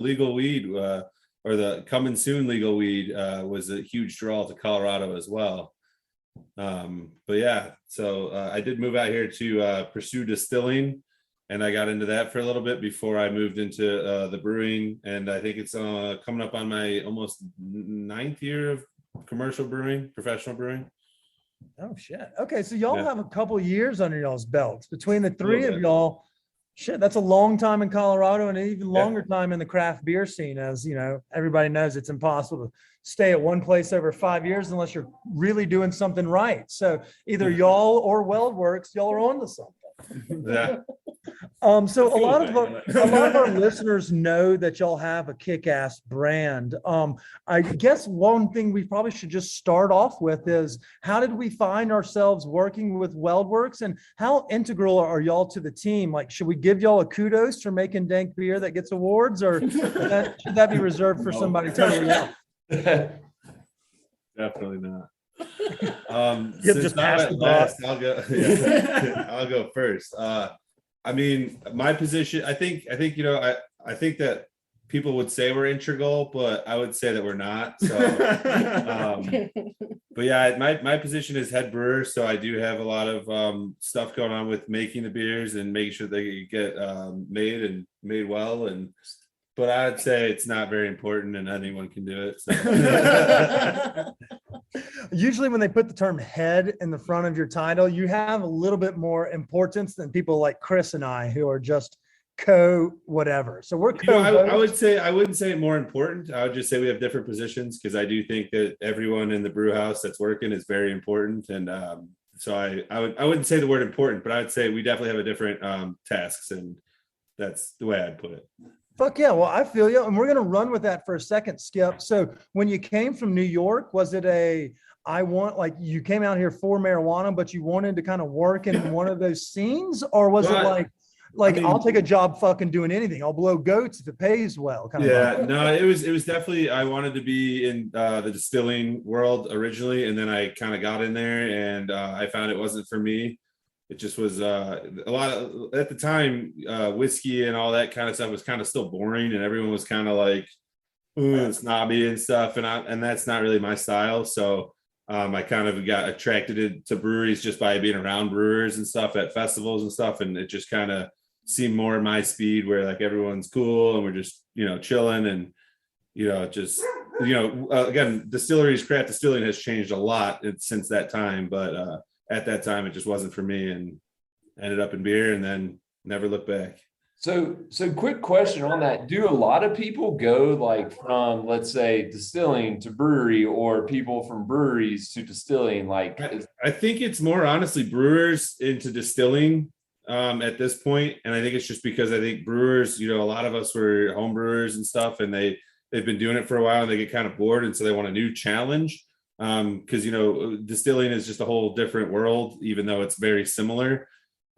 legal weed, or the coming soon legal weed, was a huge draw to Colorado as well. But yeah, so I did move out here to pursue distilling, and I got into that for a little bit before I moved into the brewing. And I think it's coming up on my almost 9th year of commercial brewing, professional brewing. Oh shit. Okay, so y'all have a couple years under y'all's belts. Between the three of y'all, shit, that's a long time in Colorado and an even longer time in the craft beer scene. As you know, everybody knows it's impossible to stay at one place over 5 years unless you're really doing something right. So either y'all or Weldwerks, y'all are on to something. Yeah. So a lot of our listeners know that y'all have a kick-ass brand. I guess one thing we probably should just start off with is, how did we find ourselves working with Weldwerks, and how integral are y'all to the team? Like, should we give y'all a kudos for making dank beer that gets awards, or should that be reserved for somebody totally else? Definitely not. Just pass the last, I'll go. Yeah, I'll go first. I mean, my position, I think, you know, I think that people would say we're integral, but I would say that we're not. So, but yeah, my position is head brewer. So I do have a lot of stuff going on with making the beers and making sure they get made well. But I'd say it's not very important and anyone can do it. So. Usually when they put the term head in the front of your title, you have a little bit more importance than people like Chris and I, who are just whatever. So we're I would say, I wouldn't say more important. I would just say we have different positions, because I do think that everyone in the brew house that's working is very important. And so I wouldn't say the word important, but I would say we definitely have a different tasks, and that's the way I'd put it. Fuck yeah. Well, I feel you. And we're going to run with that for a second, Skip. So when you came from New York, was it like you came out here for marijuana, but you wanted to kind of work in one of those scenes? Or was it like, I mean, I'll take a job fucking doing anything. I'll blow goats if it pays well. No, it was definitely, I wanted to be in the distilling world originally. And then I kind of got in there, and I found it wasn't for me. It just was a lot of, at the time, whiskey and all that kind of stuff was kind of still boring, and everyone was kind of like snobby and stuff. And that's not really my style. So I kind of got attracted to breweries just by being around brewers and stuff at festivals and stuff. And it just kind of seemed more my speed, where like everyone's cool and we're just, you know, chilling, and, you know, just, you know, again, craft distilling has changed a lot since that time. But at that time, it just wasn't for me, and ended up in beer, and then never looked back. So quick question on that. Do a lot of people go like from, let's say, distilling to brewery, or people from breweries to distilling? Like, I think it's more honestly brewers into distilling at this point. And I think it's just because I think brewers, you know, a lot of us were home brewers and stuff, and they've been doing it for a while, and they get kind of bored. And so they want a new challenge. Because, you know, distilling is just a whole different world, even though it's very similar.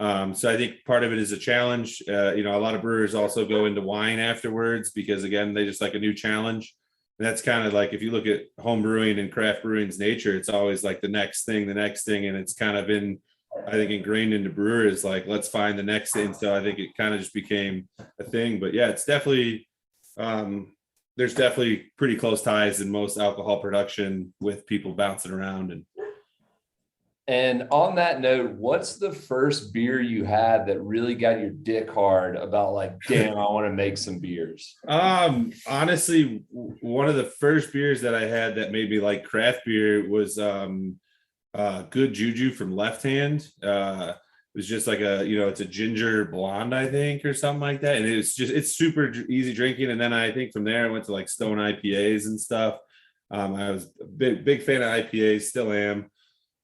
So I think part of it is a challenge. You know, a lot of brewers also go into wine afterwards, because again, they just like a new challenge. And that's kind of like, if you look at home brewing and craft brewing's nature, it's always like the next thing. And it's kind of been, I think, ingrained into brewers, like, let's find the next thing. So I think it kind of just became a thing. But yeah, it's definitely, there's definitely pretty close ties in most alcohol production with people bouncing around. And on that note, what's the first beer you had that really got your dick hard about, like, damn, I want to make some beers? Honestly, one of the first beers that I had that made me like craft beer was Good Juju from Left Hand. It was just like it's a ginger blonde, I think, or something like that. And it's super easy drinking. And then I think from there I went to like Stone IPAs and stuff. I was a big fan of IPAs, still am.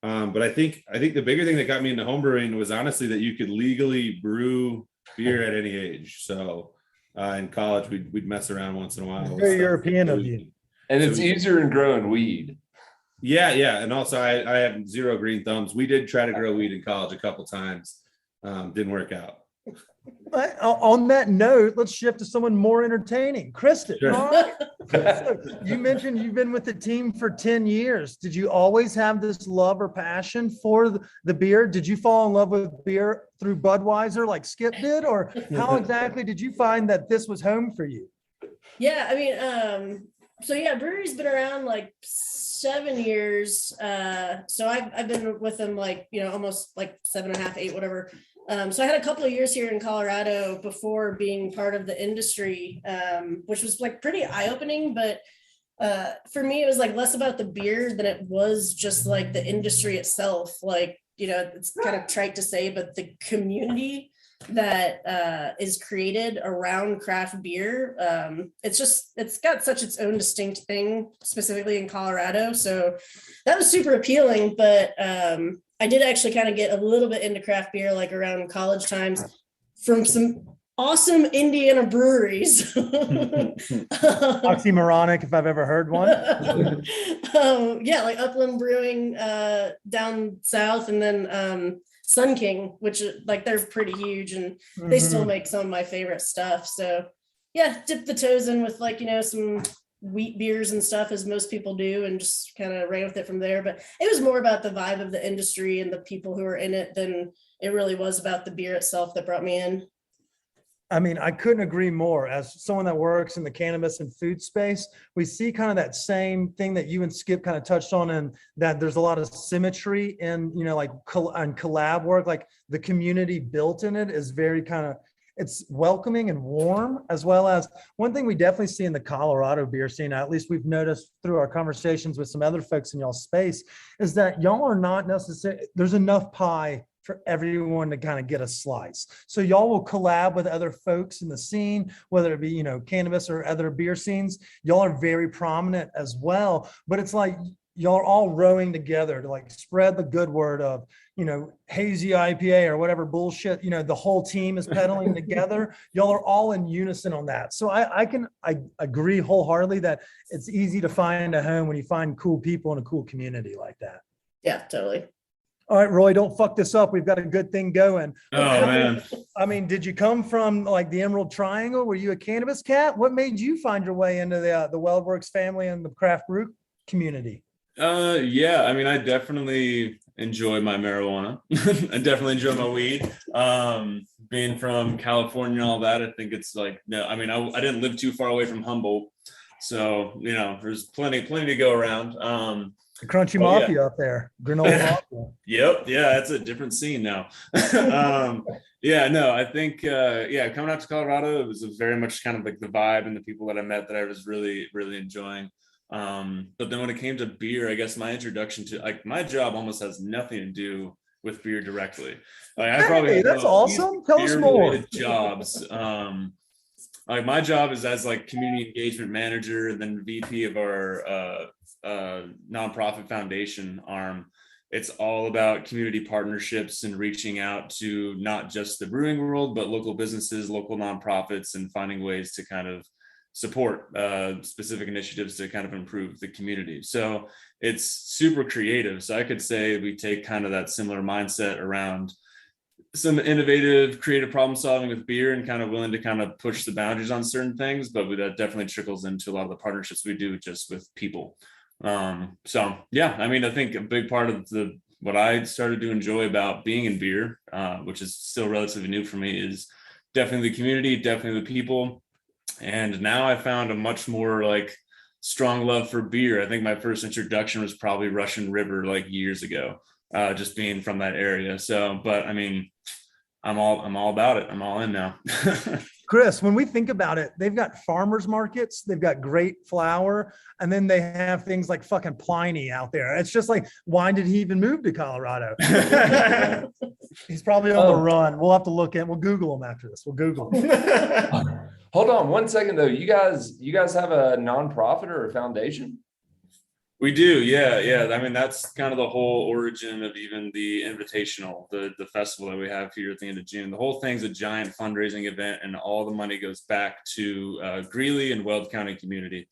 But I think the bigger thing that got me into homebrewing was honestly that you could legally brew beer at any age. So in college, we'd mess around once in a while. Very European of you. And it's easier than growing weed. Yeah. And also I have 0 green thumbs. We did try to grow weed in college a couple times. Didn't work out. On that note, let's shift to someone more entertaining. Kristen, sure. All right. So you mentioned you've been with the team for 10 years. Did you always have this love or passion for the beer? Did you fall in love with beer through Budweiser like Skip did? Or how exactly did you find that this was home for you? Yeah, I mean, so yeah, brewery's been around like 7 years. So I've been with them like, almost like 7.5, 8, whatever. So I had a couple of years here in Colorado before being part of the industry, which was like pretty eye-opening, but for me, it was like less about the beer than it was just like the industry itself. Like, it's kind of trite to say, but the community that is created around craft beer, it's got such its own distinct thing, specifically in Colorado. So that was super appealing. But I did actually kind of get a little bit into craft beer, like around college times, from some awesome Indiana breweries. Oxymoronic, if I've ever heard one. Yeah, like Upland Brewing down south, and then Sun King, which like they're pretty huge, and they still make some of my favorite stuff. So yeah, dip the toes in with like, some wheat beers and stuff, as most people do, and just kind of ran with it from there. But it was more about the vibe of the industry and the people who are in it than it really was about the beer itself that brought me in. I mean, I couldn't agree more. As someone that works in the cannabis and food space, we see kind of that same thing that you and Skip kind of touched on, and that there's a lot of symmetry in, like on collab work. Like the community built in it is very kind of, it's welcoming and warm, as well as one thing we definitely see in the Colorado beer scene, at least we've noticed through our conversations with some other folks in y'all's space, is that y'all are not necessarily, there's enough pie for everyone to kind of get a slice. So y'all will collab with other folks in the scene, whether it be, cannabis or other beer scenes. Y'all are very prominent as well, but it's like y'all are all rowing together to like spread the good word of, hazy IPA or whatever bullshit, the whole team is peddling together. Y'all are all in unison on that. So I agree wholeheartedly that it's easy to find a home when you find cool people in a cool community like that. Yeah, totally. All right, Roy, don't fuck this up. We've got a good thing going. Oh, man. I mean, did you come from like the Emerald Triangle? Were you a cannabis cat? What made you find your way into the Weldwerks family and the craft brew community? Yeah, I mean, I definitely enjoy my marijuana. I definitely enjoy my weed. Being from California and all that, I think it's like, no, I mean, I didn't live too far away from Humboldt. So, there's plenty to go around. The Crunchy Mafia up there, granola mafia. Yep, yeah, it's a different scene now. Yeah, no, I think coming out to Colorado, it was very much kind of like the vibe and the people that I met that I was really, really enjoying. But then when it came to beer, I guess my introduction to like my job almost has nothing to do with beer directly. Like I probably that's awesome. Tell us more. Jobs. Like my job is as like community engagement manager and then VP of our nonprofit foundation arm. It's all about community partnerships and reaching out to not just the brewing world, but local businesses, local nonprofits, and finding ways to kind of support specific initiatives to kind of improve the community. So it's super creative. So I could say we take kind of that similar mindset around some innovative, creative problem solving with beer and kind of willing to kind of push the boundaries on certain things, but that definitely trickles into a lot of the partnerships we do just with people. So yeah, I mean, I think a big part of what I started to enjoy about being in beer, which is still relatively new for me, is definitely the community, definitely the people. And now I found a much more like strong love for beer. I think my first introduction was probably Russian River like years ago, just being from that area. So, but I mean, I'm all about it. I'm all in now. Chris, when we think about it, they've got farmers markets, they've got great flour, and then they have things like fucking Pliny out there. It's just like, why did he even move to Colorado? He's probably on the run. We'll have to look at, we'll Google him after this. We'll Google him. Hold on 1 second though. You guys have a nonprofit or a foundation? We do, yeah. I mean, that's kind of the whole origin of even the Invitational, the festival that we have here at the end of June. The whole thing's a giant fundraising event, and all the money goes back to Greeley and Weld County community.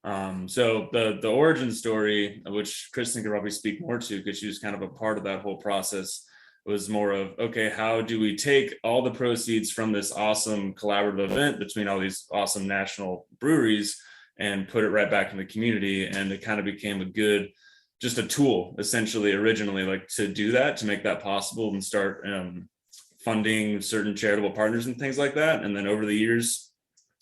So the origin story, which Kristen could probably speak more to because she was kind of a part of that whole process, was more of, okay, how do we take all the proceeds from this awesome collaborative event between all these awesome national breweries and put it right back in the community? And it kind of became just a tool essentially originally, like to do that, to make that possible and start funding certain charitable partners and things like that. And then over the years,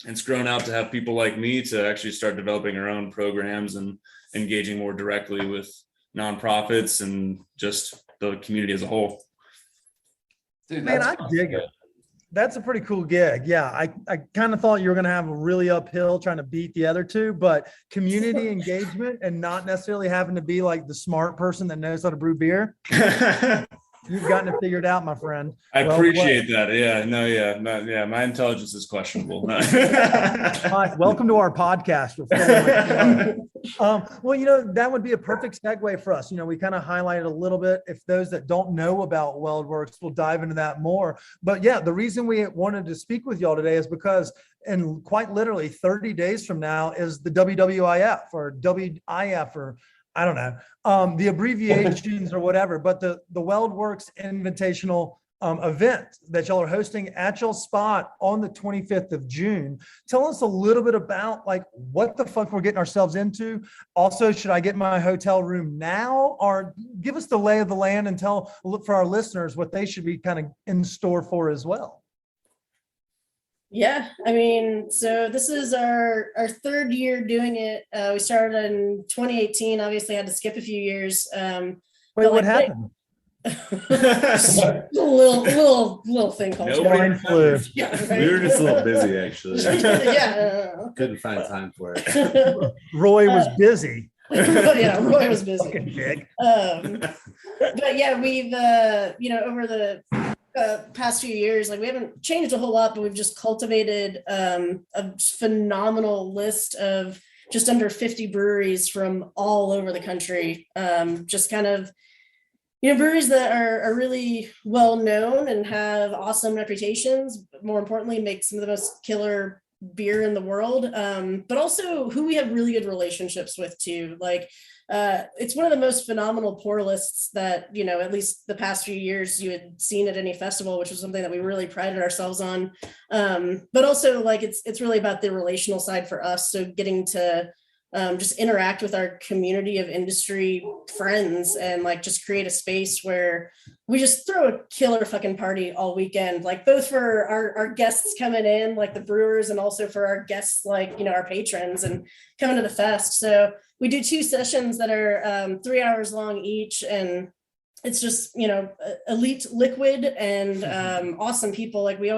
it's grown out to have people like me to actually start developing our own programs and engaging more directly with nonprofits and just the community as a whole. Dude, Man, I dig it. That's a pretty cool gig. Yeah, I kind of thought you were going to have a really uphill trying to beat the other two, but community engagement and not necessarily having to be like the smart person that knows how to brew beer. You've gotten it figured out, my friend. I appreciate that. Yeah, no, yeah, no, yeah. My intelligence is questionable. Hi, welcome to our podcast. Well, that would be a perfect segue for us. We kind of highlighted a little bit. If those that don't know about Weldwerks, we'll dive into that more. But yeah, the reason we wanted to speak with y'all today is because, and quite literally 30 days from now is the WWIF or WIF or I don't know, the abbreviations or whatever, but the Weldwerks Invitational event that y'all are hosting at y'all spot on the 25th of June. Tell us a little bit about like what the fuck we're getting ourselves into. Also, should I get my hotel room now, or give us the lay of the land and look for our listeners what they should be kind of in store for as well? Yeah, I mean, so this is our third year doing it. We started in 2018. Obviously, had to skip a few years. Wait, what happened? little thing called swine flu. Yeah, right? We were just a little busy, actually. Yeah, couldn't find time for it. Roy was busy. Yeah, Roy was busy. Fucking dick. But yeah, we've over the past few years, like we haven't changed a whole lot, but we've just cultivated a phenomenal list of just under 50 breweries from all over the country. Just kind of, breweries that are really well known and have awesome reputations, but more importantly, make some of the most killer beer in the world, but also who we have really good relationships with too. Like it's one of the most phenomenal pour lists that, at least the past few years you had seen at any festival, which was something that we really prided ourselves on. But also like it's really about the relational side for us. So getting to just interact with our community of industry friends and like just create a space where we just throw a killer fucking party all weekend, like both for our guests coming in, like the brewers, and also for our guests, like, our patrons and coming to the fest. So we do 2 sessions that are 3 hours long each. And it's just, elite liquid and awesome people. Like we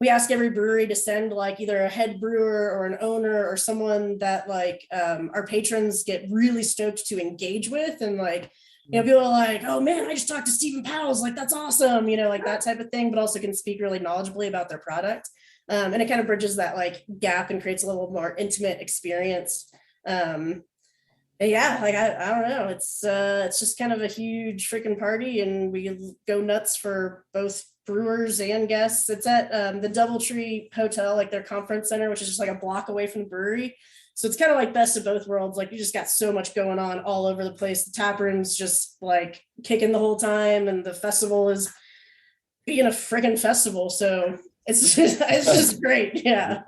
ask every brewery to send like either a head brewer or an owner or someone that like our patrons get really stoked to engage with. And like, people are like, oh man, I just talked to Stephen Powell's, like, that's awesome, like that type of thing, but also can speak really knowledgeably about their product. And it kind of bridges that like gap and creates a little more intimate experience. Yeah, like I don't know. It's just kind of a huge freaking party, and we go nuts for both brewers and guests. It's at the Doubletree Hotel, like their conference center, which is just like a block away from the brewery. So it's kind of like best of both worlds. Like you just got so much going on all over the place. The tap room's just like kicking the whole time, and the festival is being a freaking festival. So it's just great. Yeah.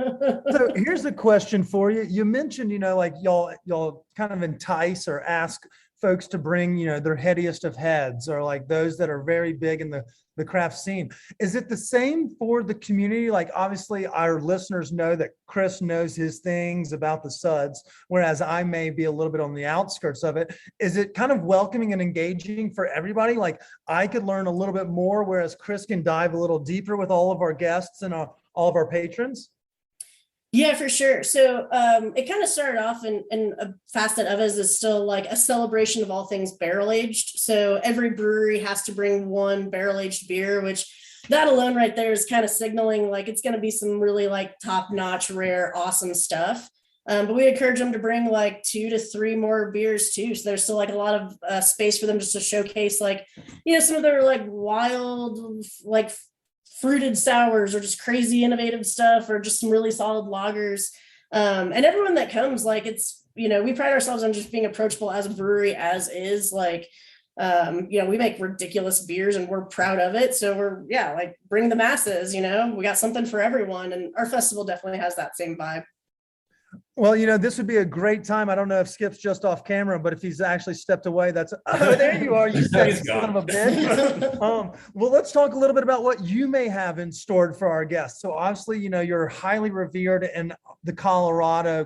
So here's a question for you. You mentioned, like y'all kind of entice or ask folks to bring, their headiest of heads, or like those that are very big in the craft scene. Is it the same for the community? Like obviously our listeners know that Chris knows his things about the suds, whereas I may be a little bit on the outskirts of it. Is it kind of welcoming and engaging for everybody? Like I could learn a little bit more, whereas Chris can dive a little deeper with all of our guests and all of our patrons? Yeah, for sure. So it kind of started off in a facet of it is still like a celebration of all things barrel aged. So every brewery has to bring one barrel aged beer, which that alone right there is kind of signaling like it's going to be some really like top notch, rare, awesome stuff. But we encourage them to bring like 2 to 3 more beers too. So there's still like a lot of space for them just to showcase like, some of their like wild, like fruited sours or just crazy innovative stuff, or just some really solid lagers. And everyone that comes, like it's, we pride ourselves on just being approachable as a brewery as is. Like, we make ridiculous beers and we're proud of it. So like bring the masses, we got something for everyone. And our festival definitely has that same vibe. Well, this would be a great time. I don't know if Skip's just off camera, but if he's actually stepped away, there you are, you sexy son of a bitch. Well, let's talk a little bit about what you may have in store for our guests. So obviously, you're highly revered in the Colorado